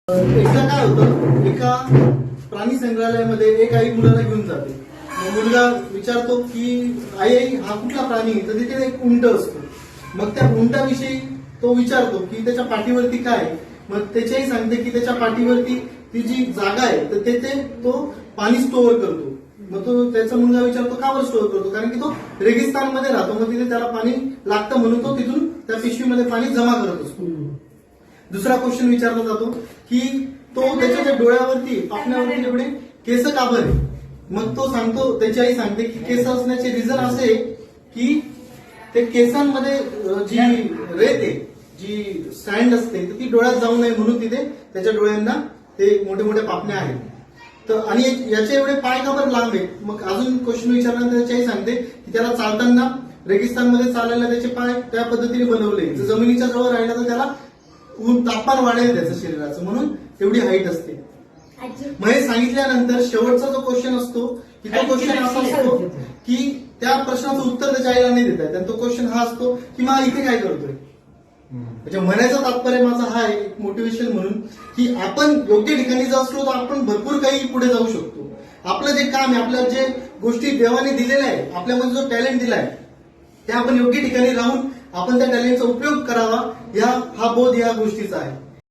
एकदा काय होतं, एका प्राणी संग्रहालयामध्ये एक आई मुलाला घेऊन जाते. मग मुलगा विचारतो की आई हा कुठला प्राणी आहे, तर तिथे एक उंट असतो. मग त्या उंटाविषयी तो विचारतो की त्याच्या पाठीवरती काय आहे. मग त्याच्याही सांगते की त्याच्या पाठीवरती ती जी जागा आहे तर तेथे तो पाणी स्टोअर करतो. मग तो त्याचा मुलगा विचारतो का बरं स्टोअर करतो, कारण की तो रेगिस्तानमध्ये राहतो, मग तिथे त्याला पाणी लागतं म्हणून तो तिथून त्या पिशवीमध्ये पाणी जमा करत असतो. दुसरा क्वेश्चन विचारला जातो की तो त्याच्या डोळ्यावरती पापण्यावरती एवढे केस का बरे. मग तो सांगतो, त्याची आई सांगते की केस असण्याचे रिझन असे की ते केसांमध्ये जी रेत आहे, जी सँड असते तर ती डोळ्यात जाऊ नये म्हणून तिथे त्याच्या डोळ्यांना ते मोठे मोठे पापण्या आहेत. तर आणि याचे एवढे पाय का बरं लांब आहेत. मग अजून क्वेश्चन विचारल्यानंतर त्याची आई सांगते की त्याला चालताना रेगिस्तानमध्ये चालायला त्याचे पाय त्या पद्धतीने बनवले, जर जमिनीच्या जवळ राहिला तर त्याला तापमान वाढेल त्याचं शरीराचं, म्हणून एवढी हाईट असते. मग हे सांगितल्यानंतर शेवटचा जो क्वेश्चन असतो की तो क्वेश्चन असा असतो की त्या प्रश्नाचं उत्तर त्याच्या आईला नाही देता येत. आणि तो क्वेश्चन हा असतो की मग इथे काय करतोय. म्हणजे म्हणायचं तात्पर्य माझा हा आहे मोटिवेशन म्हणून की आपण योग्य ठिकाणी जर असलो तर आपण भरपूर काही पुढे जाऊ शकतो. आपलं जे काम आहे, आपल्या जे गोष्टी देवाने दिलेल्या आहे, आपल्यामध्ये जो टॅलेंट दिलाय ते आपण योग्य ठिकाणी राहून आपण त्या टॅलेंटचा उपयोग करावा, हा बोध या गोष्टीचा आहे.